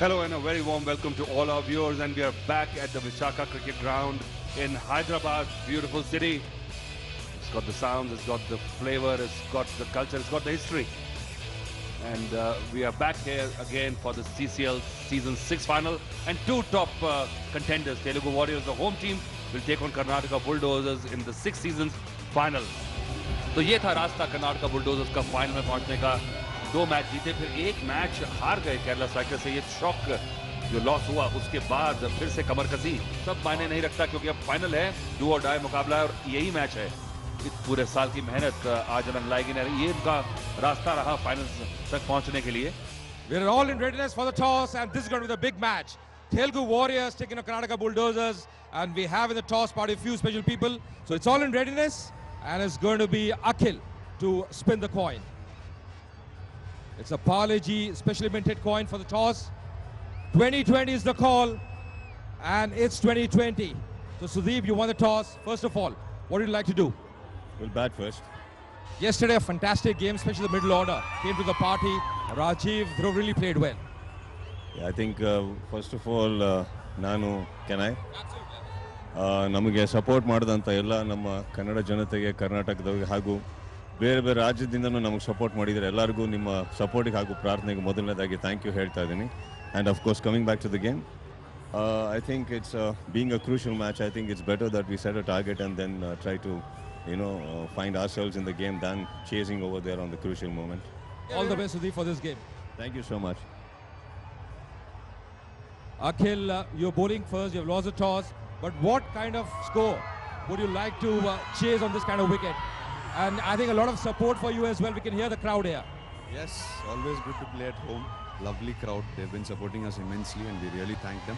Hello and a very warm welcome to all our viewers, and we are back at the Visakhapatnam Cricket Ground in Hyderabad, beautiful city. It's got the sounds, it's got the flavor, it's got the culture, it's got the history. And we are back here again for the CCL Season 6 final, and two top contenders, Telugu Warriors, the home team, will take on Karnataka Bulldozers in the 6th season's final. तो ये था रास्ता Karnataka bulldozers का final में पहुंचने का। 2 match जीते, फिर 1 मैच हार गए केरला स्ट्राइकर्स से। ये शॉक जो लॉस हुआ, उसके बाद फिर से कमर कसी, सब मायने नहीं रखता, क्योंकि अब फाइनल है, डू और डाई मुकाबला है और यही मैच है। इस पूरे साल की मेहनत आज रंग लाएगी नहीं, ये उनका रास्ता रहा फाइनल तक पहुंचने के लिए। We are all in readiness for the toss, and this is going to be the big match. Telugu Warriors taking on Karnataka Bulldozers, and we have in the toss party a few special people. So it's all in readiness, and it's going to be Akhil to spin the coin. It's a Parle G specially minted coin for the toss. 2020 is the call, and it's 2020. So Sudeep, you won the toss. First of all, what would you like to do? We'll bat first. Yesterday, a fantastic game, especially the middle order came to the party. Rajiv, Dhruv really played well. Yeah, I think first of all, Nanu, can I? ನಮಗೆ support ಮಾಡಿದಂಥ ಎಲ್ಲ ನಮ್ಮ ಕನ್ನಡ ಜನತೆಗೆ, ಕರ್ನಾಟಕದವರಿಗೆ ಹಾಗೂ ಬೇರೆ ಬೇರೆ ರಾಜ್ಯದಿಂದನೂ ನಮಗೆ support ಮಾಡಿದರೆ ಎಲ್ಲರಿಗೂ ನಿಮ್ಮ ಸಪೋರ್ಟಿಗೆ ಹಾಗೂ ಪ್ರಾರ್ಥನೆಗೆ ಮೊದಲನೇದಾಗಿ ಥ್ಯಾಂಕ್ ಯು ಹೇಳ್ತಾ ಇದ್ದೀನಿ. And of course coming back to the game, I think it's being a crucial match. I think it's better that we set a target and then try to find ourselves in the game than chasing over there on the crucial moment. All the best, Sudeep, for this game. Thank you so much. Akhil, you're bowling first, you've lost the toss, but what kind of score would you like to chase on this kind of wicket? And I think a lot of support for you as well. We can hear the crowd here. Yes, always good to play at home. Lovely crowd. They've been supporting us immensely, and we really thank them.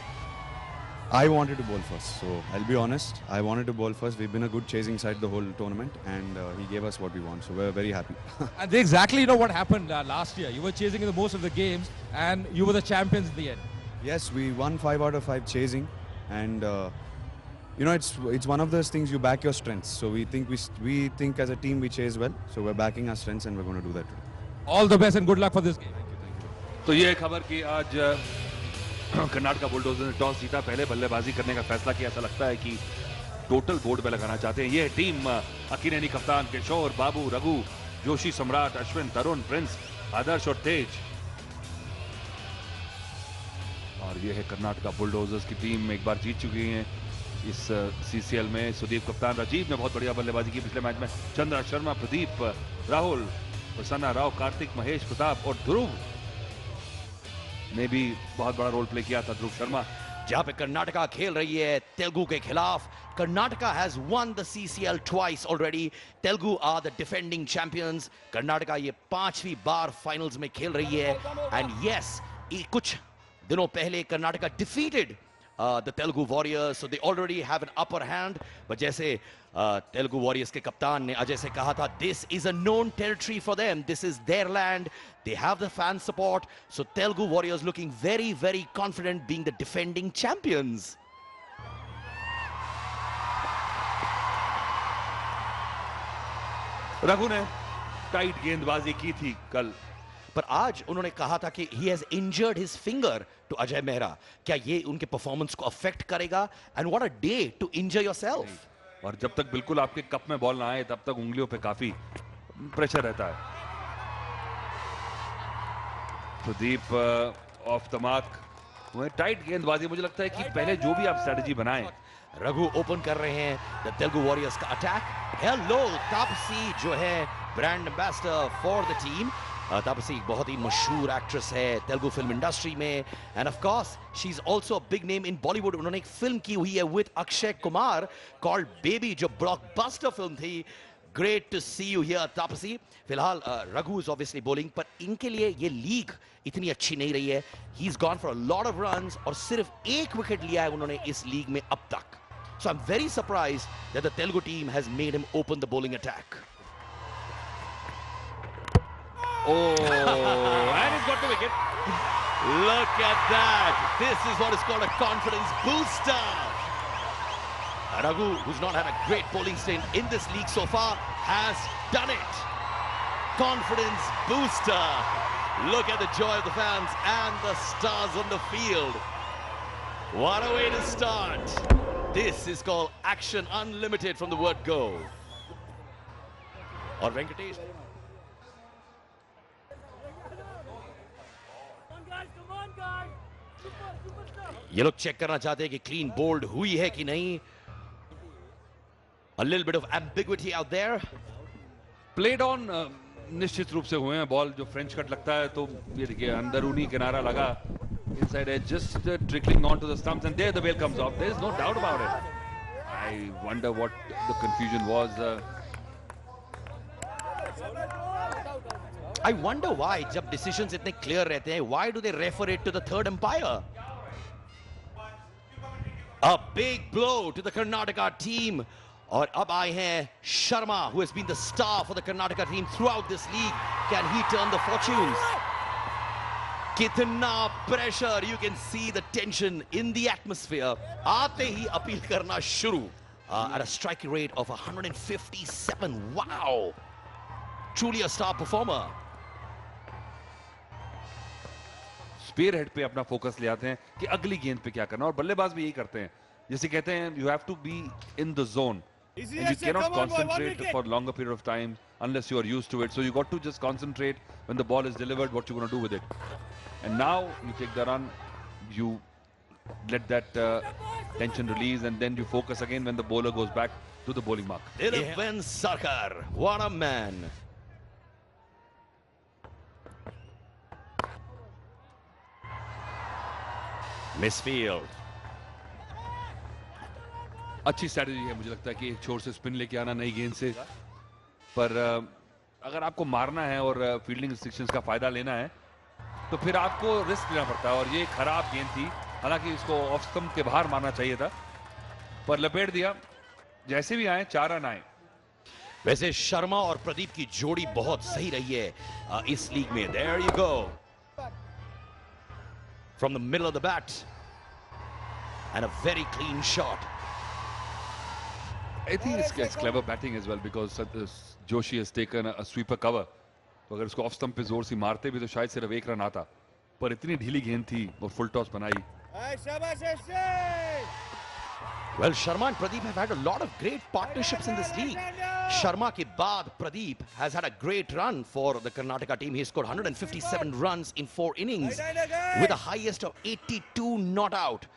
I wanted to bowl first, so I'll be honest. I wanted to bowl first. We've been a good chasing side the whole tournament, and he gave us what we want, so we're very happy. And they exactly know what happened last year. You were chasing in the most of the games, and you were the champions in the end. Yes, we won 5 out of 5 chasing, and it's one of those things, you back your strengths. So we think as a team we chase well, so we're backing our strengths, and we're going to do that today. All the best and good luck for this game. Thank you. तो ये खबर कि आज Karnataka bulldozer ने toss जीता, पहले बल्लेबाजी करने का फैसला किया। ऐसा लगता है कि टोटल बोर्ड पे लगाना चाहते हैं। ये टीम अकिनेनी कप्तान, किशोर, बाबू, रघु, जोशी, सम्राट, अश्विन, तरुण, प्रिंस, आदर्श और तेज। और ये है कर्नाटका बुलडोजर्स की टीम, एक बार जीत चुकी है इस सीसीएल में। सुदीप कप्तान, राजीव ने बहुत बढ़िया बल्लेबाजी की पिछले मैच में, चंद्रा शर्मा, प्रदीप, राहुल, प्रसन्ना राव, कार्तिक, महेश, प्रताप और ध्रुव ने भी बहुत बड़ा रोल प्ले किया था। ध्रुव शर्मा, जहां पे कर्नाटका खेल रही है तेलुगु के खिलाफ। Karnataka has won the CCL twice already. Telugu are the defending champions. Karnataka ये 5वीं बार फाइनल्स में खेल रही है। एंड यस, कुछ दिनों पहले Karnataka defeated the Telugu Warriors, so they already have an upper hand. But जैसे Telugu Warriors के कप्तान ने अजय से कहा था, this is a known territory for them. This is their land. They have the fan support. So Telugu Warriors looking very, very confident, being the defending champions. Raghu ने tight गेंदबाजी की थी कल, पर आज उन्होंने कहा था कि he has injured his finger to Ajay Mehra. क्या ये उनके परफॉर्मेंस को अफेक्ट करेगा? And what a day to injure yourself. और जब तक बिल्कुल आपके कप में बॉल ना आए, तब तक उंगलियों पे काफी प्रेशर रहता है। Pradeep of the mark, tight गेंदबाजी। मुझे लगता है कि पहले जो भी आप स्ट्रेटजी बनाएं। रघु ओपन कर रहे हैं द तेलुगु वॉरियर्स का अटैक। हेलो तापसी, जो है brand ambassador for the team. Taapsee बहुत ही मशहूर एक्ट्रेस है तेलुगु फिल्म इंडस्ट्री में, and of course she is also a big name in Bollywood. उन्होंने एक फिल्म की हुई है with Akshay Kumar called Baby, जो ब्लॉकबस्टर फिल्म थी। Great to see you here Taapsee. फिलहाल रघु इज ऑब्वियसली बॉलिंग, पर इनके लिए ये लीग इतनी अच्छी नहीं रही है। He is gone for a lot of runs और सिर्फ 1 विकेट लिया है उन्होंने इस लीग में अब तक। So I am very surprised that the Telugu team has made him open the bowling attack. Oh, and he's got the wicket. Look at that. This is what is called a confidence booster. Raghu, who's not had a great bowling stint in this league so far, has done it. Confidence booster. Look at the joy of the fans and the stars on the field. What a way to start. This is called action unlimited from the word go. Or Venkatesh. ये लोग check करना चाहते हैं कि clean bowled हुई है कि नहीं. A little bit of ambiguity out there. Played on निश्चित रूप से हुए हैं. बॉल जो फ्रेंच कट लगता है तो ये देखिए अंदरूनी किनारा लगा. Inside edge just trickling onto the stumps and there the bail comes off. There is no doubt about it. I wonder what the confusion was. I wonder why जब decisions इतने clear रहते हैं, why do they refer it to the third umpire? A big blow to the Karnataka team. और अब आए हैं Sharma, who has been the star for the Karnataka team throughout this league. Can he turn the fortunes? कितना pressure, you can see the tension in the atmosphere. आते ही appeal करना शुरू. At a striking rate of 157. Wow! Truly a star performer. Spare head पे अपना focus ले आते हैं कि अगली गेंद पे क्या करना. और बल्लेबाज भी यही करते हैं. जैसे कहते हैं you have to be in the zone. And you cannot concentrate for a longer period of time unless you are used to it. So you got to just concentrate when the ball is delivered, what you're going to do with it. And now you take the run, you let that tension release, and then you focus again when the bowler goes back to the bowling mark. Dilip Sarkar, what a man. Misfield. अच्छी strategy है. मुझे लगता है कि एक छोर से spin लेके आना नई गेंद से. पर अगर आपको मारना है और फील्डिंग रिस्ट्रिक्शंस का फायदा लेना है तो फिर आपको रिस्क लेना पड़ता है. और ये खराब गेंद थी. हालांकि इसको ऑफ स्टंप के बाहर मारना चाहिए था, पर लपेट दिया. जैसे भी आए 4 रन आए. वैसे शर्मा और प्रदीप की जोड़ी बहुत सही रही है इस लीग में. There you go. From the middle of the bat. And a very clean shot. I think it's clever batting as well because Joshi has taken a sweeper cover. तो अगर उसको ऑफ स्टंप पे जोर से मारते भी तो शायद सिर्फ 1 रन आता. पर इतनी ढीली गेंद थी और फुल टॉस बनाई. Well, Sharma and Pradeep have had a lot of great partnerships in this league. Sharma ke baad Pradeep has had a great run for the Karnataka team. He scored 157 runs in 4 innings with a highest of 82 not out.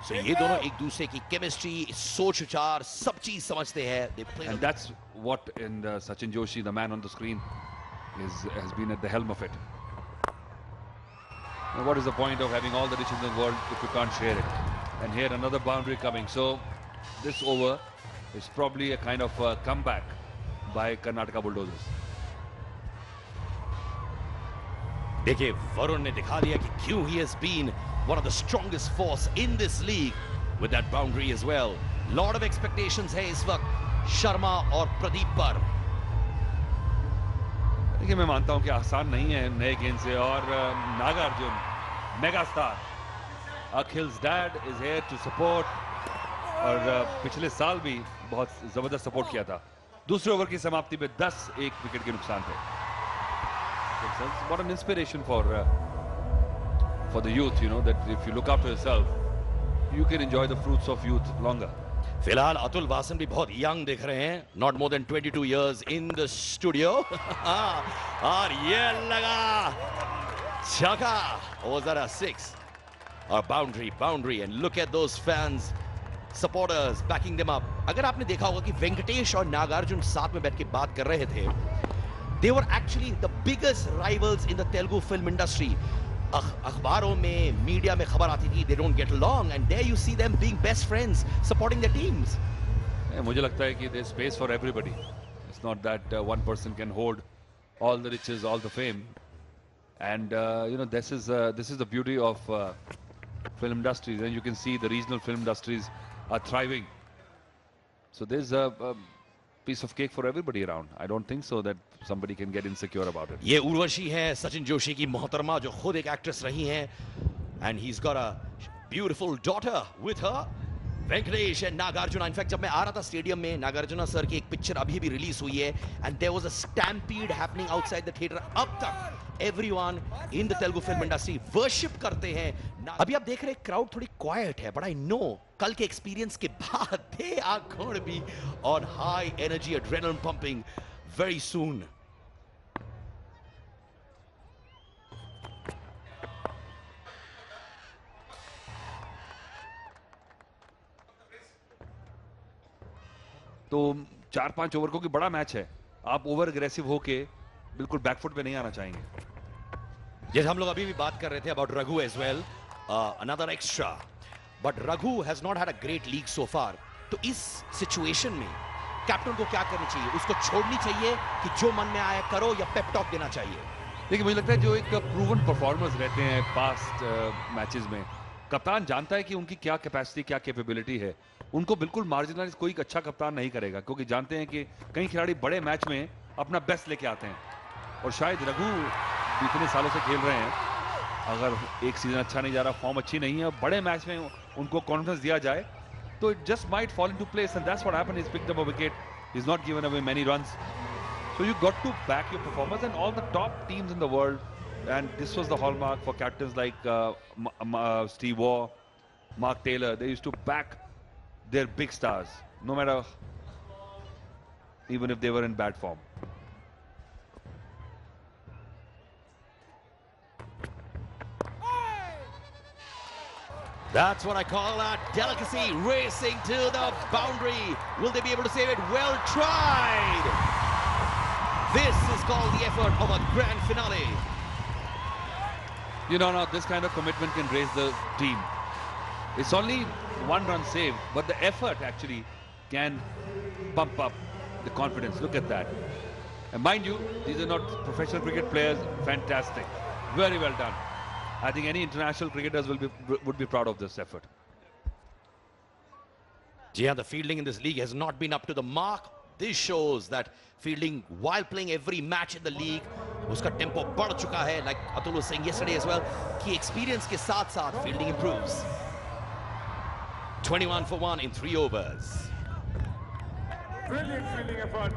So ये दोनों एक दूसरे की chemistry, सोच विचार सब चीज समझते हैं. They play. And that's what in Sachin Joshi, the man on the screen, has been at the helm of it. And what is the point of having all the riches in the world if you can't share it? And here another boundary coming. So this over is probably a kind of comeback by Karnataka Bulldozers. देखिए वरुण ने दिखा दिया कि क्यों he has been one of the strongest force in this league with that boundary as well. Lot of expectations है इस वक्त शर्मा और प्रदीप पर. देखिए मैं मानता हूं कि आसान नहीं है नए गेंद से. और Nagarjuna mega star Akhil's dad is here to support. और पिछले साल भी बहुत जबरदस्त सपोर्ट किया था. दूसरे ओवर की समाप्ति में 10-1 विकेट के नुकसान थे. What an inspiration for the youth, you know, that if you look after yourself, you can enjoy the fruits of youth longer. फिलहाल अतुल वासन भी बहुत यंग दिख रहे हैं. Not more than 22 years in the studio. और ये लगा छक्का. Was that a 6? A boundary, and look at those fans, supporters backing them up. अगर आपने देखा होगा कि वेंकटेश और नागार्जुन साथ में बैठ के बात कर रहे थे. They were actually the biggest rivals in the Telugu film industry. अखबारों में, मीडिया में खबर आती थी they don't get along, and there you see them being best friends, supporting their teams. मुझे लगता है कि there's space for everybody. It's not that one person can hold all the riches, all the fame, and you know this is the beauty of film industries, and you can see the regional film industries are thriving. So there's a piece of cake for everybody around. I don't think so that somebody can get insecure about it. ये उर्वशी है सचिन जोशी की मोहतरमा जो खुद एक actress रही हैं, and he's got a beautiful daughter with her. Venkatesh and Nagarjuna. In fact जब मैं आ रहा था स्टेडियम में, नागार्जुना सर की एक पिक्चर अभी भी रिलीज हुई है and there was a stampede happening outside the theatre. अब तक everyone in the Telugu film industry worship करते हैं. अभी आप देख रहे हैं क्राउड थोड़ी क्वाइट है, बट आई नो कल के एक्सपीरियंस के बाद they are going to be on high energy, adrenaline pumping very soon. तो 4-5 ओवर को बड़ा मैच है. आप ओवर अग्रेसिव होके बिल्कुल बैकफुट पे नहीं आना चाहेंगे. जैसे हम लोग अभी भी बात कर रहे थे about Raghu as well, another extra, but Raghu has not had a great league so far. तो इस सिचुएशन में कैप्टन को क्या करनी चाहिए? उसको छोड़नी चाहिए कि जो मन में आया करो, या पेप टॉक देना चाहिए? देखिए, मुझे लगता है जो एक प्रूवन परफॉर्मर्स रहते हैं पास्ट मैचेस में, कप्तान जानता है कि उनकी क्या कैपेसिटी, क्या कैपेबिलिटी है. उनको बिल्कुल मार्जिनलाइज कोई अच्छा कप्तान नहीं करेगा, क्योंकि जानते हैं कि कई खिलाड़ी बड़े मैच में अपना बेस्ट लेके आते हैं. और शायद रघु इतने सालों से खेल रहे हैं, अगर एक सीजन अच्छा नहीं जा रहा, फॉर्म अच्छी नहीं है, बड़े मैच में उनको कॉन्फिडेंस दिया जाए तो it just might fall into place, and that's what happened. He picked up a wicket, he is not given away many runs. So you got to back your performance, and all the top teams in the world, and this was the hallmark for captains like Steve Waugh, Mark Taylor. They used to back their big stars, no matter, even if they were in bad form. That's what I call a delicacy, racing to the boundary. Will they be able to save it? Well tried. This is called the effort of a grand finale. You know, now this kind of commitment can raise the team. It's only one run saved, but the effort actually can pump up the confidence. Look at that. And mind you, these are not professional cricket players. Fantastic. Very well done. I think any international cricketers would be proud of this effort. Yeah, the fielding in this league has not been up to the mark. This shows that fielding while playing every match in the league, uska tempo बढ़ चुका है, like Atul was saying yesterday as well, कि experience के साथ-साथ fielding improves. 21 for 1 in 3 overs. Brilliant fielding effort.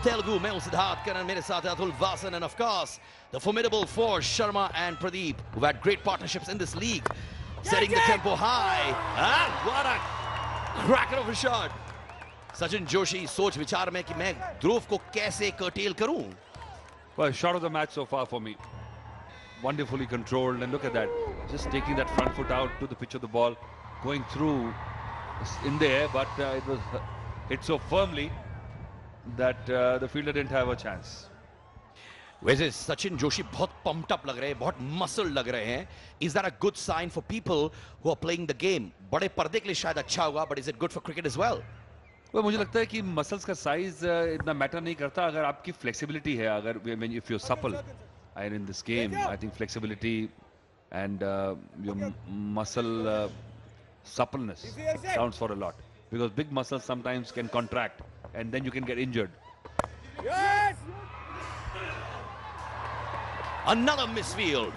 Telugu, मैं हूं सिद्धार्थ करण, मेरे साथ है Atul Vasan, and of course the formidable four Sharma and Pradeep, who've had great partnerships in this league, setting the tempo high. And what a cracker of a shot. Sachin Joshi सोच विचार में कि मैं ध्रुव को कैसे curtail करूं. Well, shot of the match so far for me. Wonderfully controlled, and look at that, just taking that front foot out to the pitch of the ball, going through in the air, but it was hit so firmly that the fielder didn't have a chance. वैसे सचिन जोशी बहुत pumped up लग रहे हैं, बहुत muscle लग रहे हैं. Is that a good sign for people who are playing the game? बड़े पर्दे के लिए शायद अच्छा होगा, but is it good for cricket as well? well, मुझे लगता है कि मसल्स का साइज इतना मैटर नहीं करता, अगर आपकी फ्लेक्सिबिलिटी है, अगर if you're supple and in this game, I think flexibility and your muscle suppleness counts for a lot, because big muscles sometimes can contract and then you can get injured. Yes! Another misfield.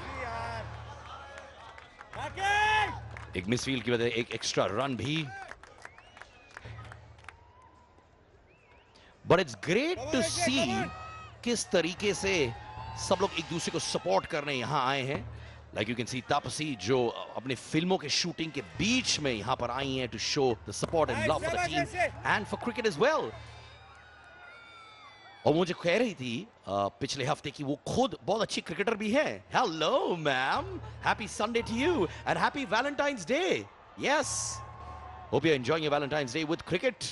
Backing! एक misfield की वजह से एक extra run भी. But it's great to सी किस तरीके से सब लोग एक दूसरे को सपोर्ट करने यहां आए हैं. Like you can see Taapsee जो अपने फिल्मों के शूटिंग के बीच में यहां पर आई हैं to show the support and love for the team and for cricket as well. और मुझे कह रही थी पिछले हफ्ते कि वो खुद बहुत अच्छी क्रिकेटर भी है. Hello ma'am, happy Sunday to you and happy Valentine's day. Yes, hope you are enjoying your Valentine's day with cricket.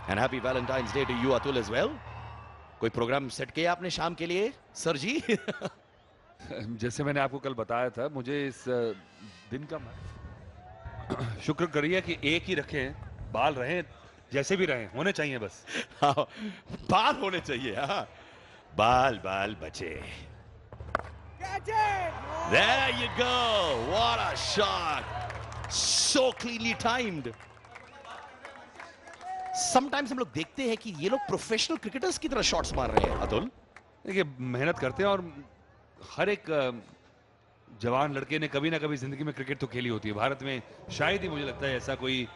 And happy Valentine's day to you Atul as well. कोई प्रोग्राम सेट किया आपने शाम के लिए sir जी? जैसे मैंने आपको कल बताया था, मुझे इस दिन का शुक्र करिए कि एक ही रखें, बाल रहें जैसे भी रहें, होने चाहिए बस. हाँ, बाल होने चाहिए. हाँ, बाल बाल बचे. There you go. What a shot. So cleanly timed. Sometimes हम लोग देखते हैं कि ये लोग प्रोफेशनल क्रिकेटर्स की तरह शॉट्स मार रहे हैं. अतुल, देखिए, मेहनत करते हैं और हर एक जवान लड़के ने कभी ना कभी जिंदगी में क्रिकेट तो खेली होती है। भारत में शायद ही मुझे लगता है ऐसा कोई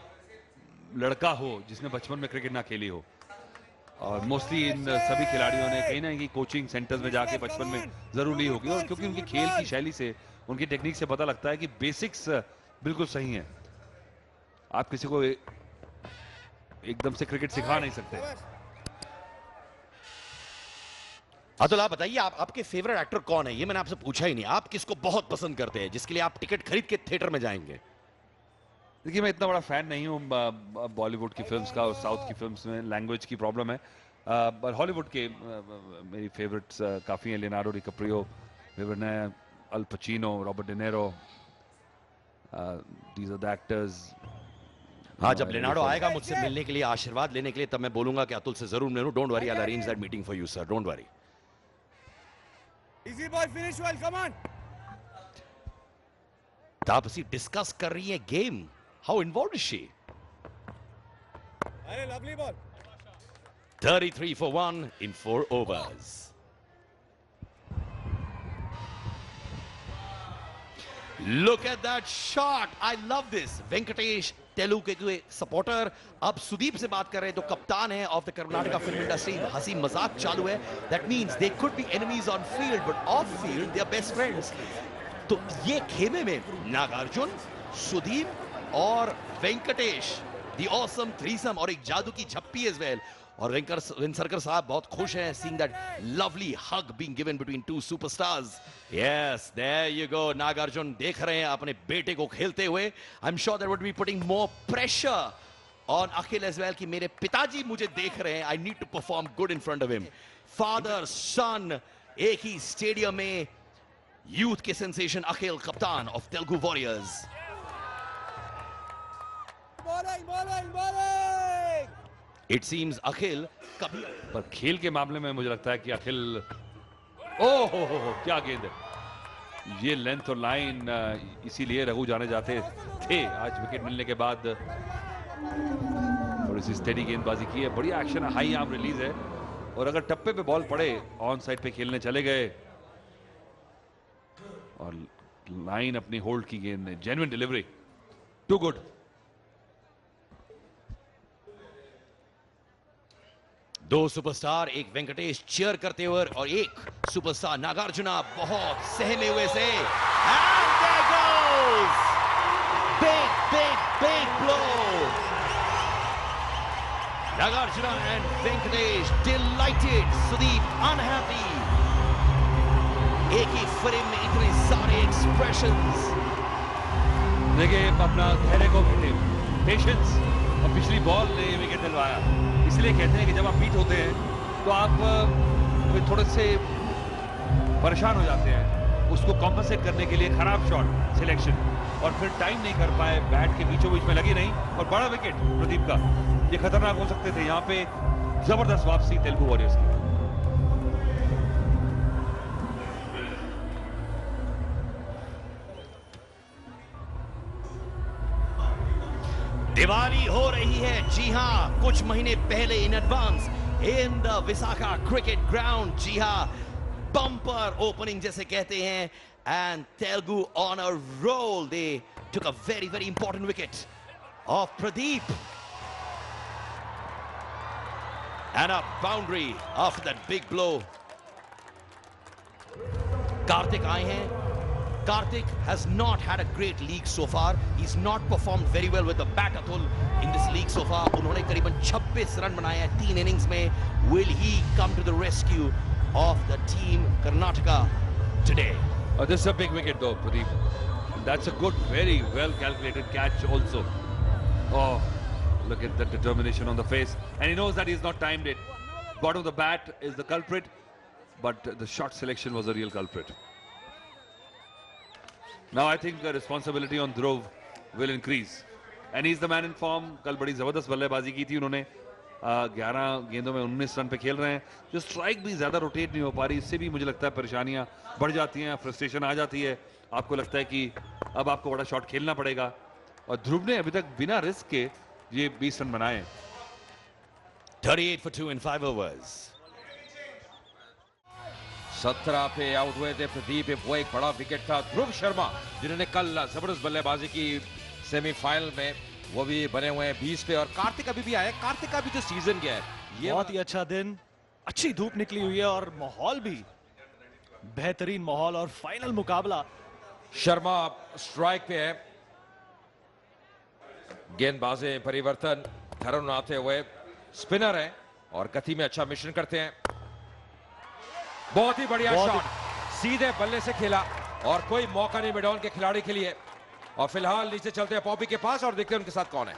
लड़का हो जिसने बचपन में क्रिकेट ना खेली हो। और मोस्टली इन सभी खिलाड़ियों ने कहीं ना कहीं कोचिंग सेंटर्स में जाके बचपन में जरूर ली होगी, और क्योंकि उनकी खेल की शैली से, उनकी टेक्निक से पता लगता है कि बेसिक्स बिल्कुल सही हैं। आप किसी को एकदम से क्रिकेट सिखा नहीं सकते। अतुल, आप बताइए, आपके फेवरेट एक्टर कौन है? ये मैंने आपसे पूछा ही नहीं। आप किसको बहुत पसंद करते हैं, जिसके लिए आप टिकट खरीद के थिएटर में जाएंगे? देखिए, मैं इतना बड़ा फैन नहीं हूँ बॉलीवुड की फिल्म्स का, और साउथ की फिल्म्स में लैंग्वेज की प्रॉब्लम है। पर हॉलीवुड के मेरी फेवरेट्स काफ़ी हैं। लियोनार्डो डिकैप्रियो, विवर्ने, Al Pacino, Robert De Niro, these are the actors. हाँ, जब लियोनार्डो आएगा मुझसे मिलने के लिए, आशीर्वाद लेने के लिए, तब मैं बोलूंगा कि अतुल से जरूर मिलूं। Don't worry, I will arrange that meeting for you sir, don't worry. Easy boy, finish well, come on. Taapsee discuss कर रही है game. How involved is she? Hey, lovely ball. 33 for 1 in 4 overs. Look at that shot. I love this. Venkatesh, Telugu के supporter, अब सुदीप से बात कर रहे हैं, तो कप्तान है of the Karnataka film industry. हंसी मजाक चालू है। That means they could be enemies on field, but off field they are best friends. तो ये खेमे में नागार्जुन, सुदीप और वेंकटेश, the awesome threesome, और एक जादू की झप्पी as well. और वेंकरसरकर साहब बहुत खुश हैं seeing that lovely hug being given between two superstars. Yes, there you go. Nagarjuna देख रहे हैं अपने बेटे को खेलते हुए. I'm sure that would be putting more pressure on Akhil as well कि मेरे पिताजी मुझे देख रहे हैं. I need to perform good in front of him. Father, son, एक ही स्टेडियम में यूथ के सेंसेशन अखिल, कप्तान of Telugu warriors. It seems अखिल कभी, पर खेल के मामले में मुझे लगता है कि अखिल, ओह हो, क्या गेंद है ये, लेंथ और लाइन, इसीलिए रघु जाने जाते थे आज विकेट मिलने के बाद। और इसी स्टेडी गेंदबाजी की है, बढ़िया एक्शन है, हाई आर्म रिलीज है, और अगर टप्पे पे बॉल पड़े ऑन साइड पे खेलने चले गए, और लाइन अपनी होल्ड की गेंद ने, जेन्युइन डिलीवरी, टू गुड। दो सुपरस्टार, एक वेंकटेश चीयर करते हुए और एक सुपरस्टार नागार्जुना बहुत सहमे हुए से, and there goes big blow. Nagarjuna and Venkatesh delighted, Sudeep unhappy. एक ही फ्रेम में इतने सारे एक्सप्रेशंस। देखिए, अपना धैर्य को पेशेंस, और पिछली बॉल ने विकेट दिलवाया। इसलिए कहते हैं कि जब आप बीट होते हैं तो आप थोड़े से परेशान हो जाते हैं, उसको कॉम्पनसेट करने के लिए खराब शॉट सिलेक्शन, और फिर टाइम नहीं कर पाए, बैट के बीचों बीच में लगी नहीं, और बड़ा विकेट प्रदीप का, ये खतरनाक हो सकते थे। यहाँ पे जबरदस्त वापसी तेलुगु वॉरियर्स की। दिवाली हो रही है, जी हां, कुछ महीने पहले in advance in the Visakha cricket ground. जी हां, बम्पर ओपनिंग जैसे कहते हैं, and Telugu on a roll, they took a very important wicket of Pradeep, and a boundary after that big blow. Karthik आए हैं। Karthik has not had a great league so far. He's not performed very well with the bat, Atul, in this league so far. उन्होंने करीबन 26 run बनाए हैं 3 innings में. Will he come to the rescue of the team Karnataka today? This is a big wicket though, Pradeep. That's a good, very well calculated catch also. Oh, look at the determination on the face. And he knows that he's not timed it. Bottom of the bat is the culprit, but the shot selection was a real culprit. Now I think the responsibility on Dhruv will increase, and he's the man in form. कल बड़ी जबरदस्त बल्लेबाजी की थी उन्होंने, 11 गेंदों में 19 run पे खेल रहे हैं। जो स्ट्राइक भी ज्यादा रोटेट नहीं हो पा रही, इससे भी मुझे लगता है परेशानियां बढ़ जाती हैं, फ्रस्ट्रेशन आ जाती है। आपको लगता है कि अब आपको बड़ा शॉट खेलना पड़ेगा, और ध्रुव ने अभी तक बिना रिस्क के ये 20 रन बनाए। 38 for 2 in 5 overs. 17 पे आउट हुए थे प्रदीप। वो एक बड़ा विकेट था। ध्रुव शर्मा जिन्होंने कल जबरदस्त बल्लेबाजी की सेमीफाइनल में, वो भी बने हुए हैं 20 पे। और कार्तिक अभी भी आया। कार्तिक का भी जो सीजन गया है, ये बहुत ही अच्छा दिन, अच्छी धूप निकली हुई है और माहौल भी बेहतरीन माहौल और फाइनल मुकाबला। शर्मा स्ट्राइक पे है। गेंदबाजें परिवर्तन, धरन आते हुए स्पिनर है और गति में अच्छा मिश्रण करते हैं। बहुत ही बढ़िया शॉट, सीधे बल्ले से खेला और कोई मौका नहीं मिडॉन के खिलाड़ी के लिए। और फिलहाल नीचे चलते हैं पॉपी के पास और देखते हैं उनके साथ कौन है।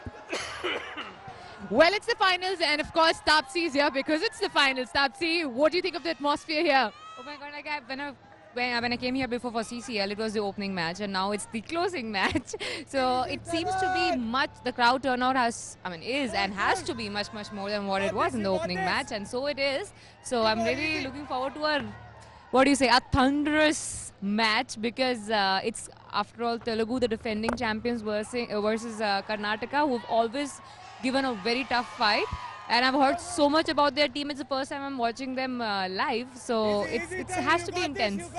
Well, it's the finals, and of course, Taapsee is here because it's the finals. Taapsee, what do you think of the atmosphere here? Oh my God! Like when I came here before for CCL, it was the opening match, and now it's the closing match. So it seems to be the crowd turnout is and has to be much more than what it was in the opening match, and so it is. So I'm really looking forward to a thunderous match because it's after all Telugu, the defending champions versus Karnataka, who've always given a very tough fight. And I've heard so much about their team. It's the first time I'm watching them live, so it has to be intense.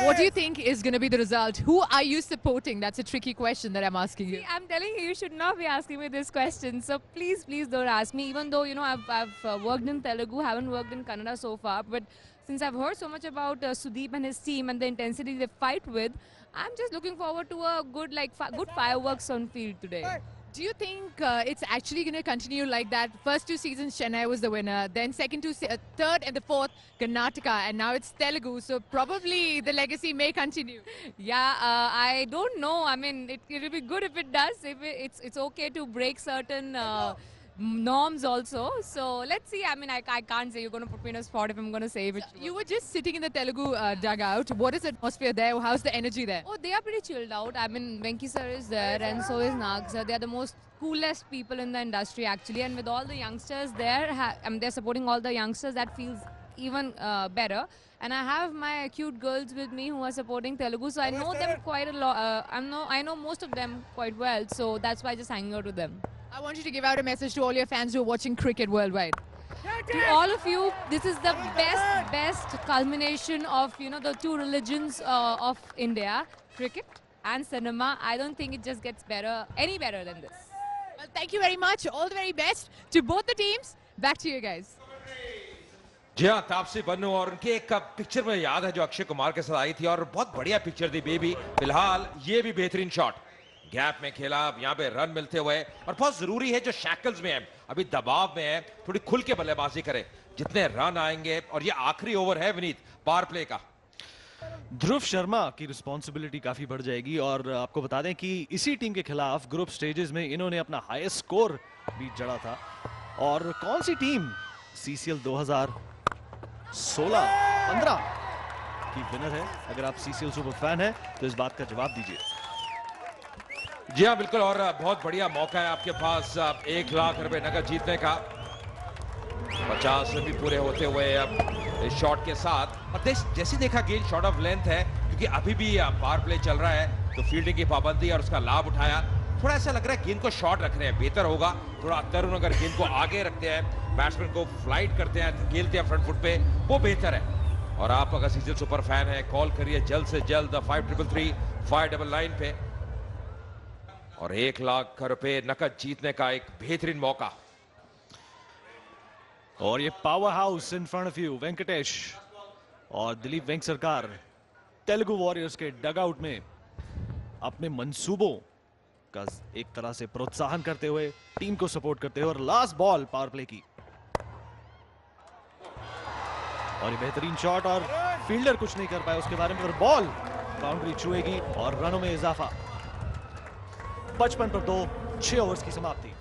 What do you think is going to be the result? Who are you supporting? That's a tricky question that I'm asking you. See, I'm telling you, you should not be asking me this question. So please don't ask me. Even though, you know, I've worked in Telugu, haven't worked in Kannada so far. But since I've heard so much about Sudeep and his team and the intensity they fight with, I'm just looking forward to a good fireworks on field today. Do you think it's actually going to continue like that? First 2 seasons, Chennai was the winner. Then third and the fourth, Karnataka. And now it's Telugu. So probably the legacy may continue. Yeah, I don't know. I mean, it'll be good if it does. If it's okay to break certain norms also. So let's see. I mean, I can't say. You're going to put me in a spot if I'm going to say it. You were just sitting in the Telugu dugout. What is the atmosphere there? How's the energy there? Oh, they are pretty chilled out. I mean, Venki sir is there and so is Nag sir. They are the most coolest people in the industry actually. And with all the youngsters there, they're supporting all the youngsters. That feels even better. And I have my cute girls with me who are supporting Telugu. So I know them quite a lot. I know most of them quite well. So that's why I just hang out with them. I want you to give out a message to all your fans who are watching cricket worldwide. To all of you, this is the best culmination of, you know, the 2 religions of India, cricket and cinema. I don't think it just gets any better than this. Well, thank you very much. All the very best to both the teams. Back to you guys. जी हाँ, तापसी बन्नू और उनकी एक picture में याद है जो अक्षय कुमार के साथ आई थी और बहुत बढ़िया पिक्चर थी बेबी। फिलहाल ये भी बेहतरीन शॉट, गैप में खेला, यहाँ पे रन मिलते हुए। और बहुत जरूरी है जो शैकल्स में है, अभी दबाव में है, थोड़ी खुल के बल्लेबाजी करे, जितने रन आएंगे। और ये आखिरी ओवर है विनीत पावर प्ले का। ध्रुव शर्मा की रिस्पॉन्सिबिलिटी काफी बढ़ जाएगी और आपको बता दें कि इसी टीम के खिलाफ ग्रुप स्टेजेस में इन्होंने अपना हाईएस्ट स्कोर भी जड़ा था। और कौन सी टीम सीसीएल 2016-15 की विनर है? अगर आप सीसीएल सुपर फैन हैं तो इस बात का जवाब दीजिए। जी हाँ बिल्कुल, और बहुत बढ़िया मौका है आपके पास 1 लाख रुपए नगद जीतने का। 50 रन भी पूरे होते हुए अब इस शॉट के साथ। और जैसे देखा गेंद शॉट ऑफ लेंथ है क्योंकि अभी भी पावर प्ले चल रहा है, तो फील्डिंग की पाबंदी और उसका लाभ उठाया। थोड़ा ऐसा लग रहा है गेंद को शॉर्ट रख रहे हैं, बेहतर होगा थोड़ा तरुण अगर गेंद को आगे रखते हैं, बैट्समैन को फ्लाइट करते हैं, खेलते हैं फ्रंट फुट पे, वो बेहतर है। और आप अगर सीजन सुपर फैन है, कॉल करिए जल्द से जल्द 5333-599 पे। और 1 लाख रुपए नकद जीतने का एक बेहतरीन मौका। और ये power house in front of you, Venkatesh और दिलीप वेंक सरकार तेलुगु वॉरियर्स के डगआउट में अपने मंसूबों का एक तरह से प्रोत्साहन करते हुए, टीम को सपोर्ट करते हुए। और लास्ट बॉल पावर प्ले की, और ये बेहतरीन शॉट और फील्डर कुछ नहीं कर पाया उसके बारे में। और बॉल बाउंड्री छुएगी और रनों में इजाफा। 55 पर 2, 6 ओवर्स की समाप्ति।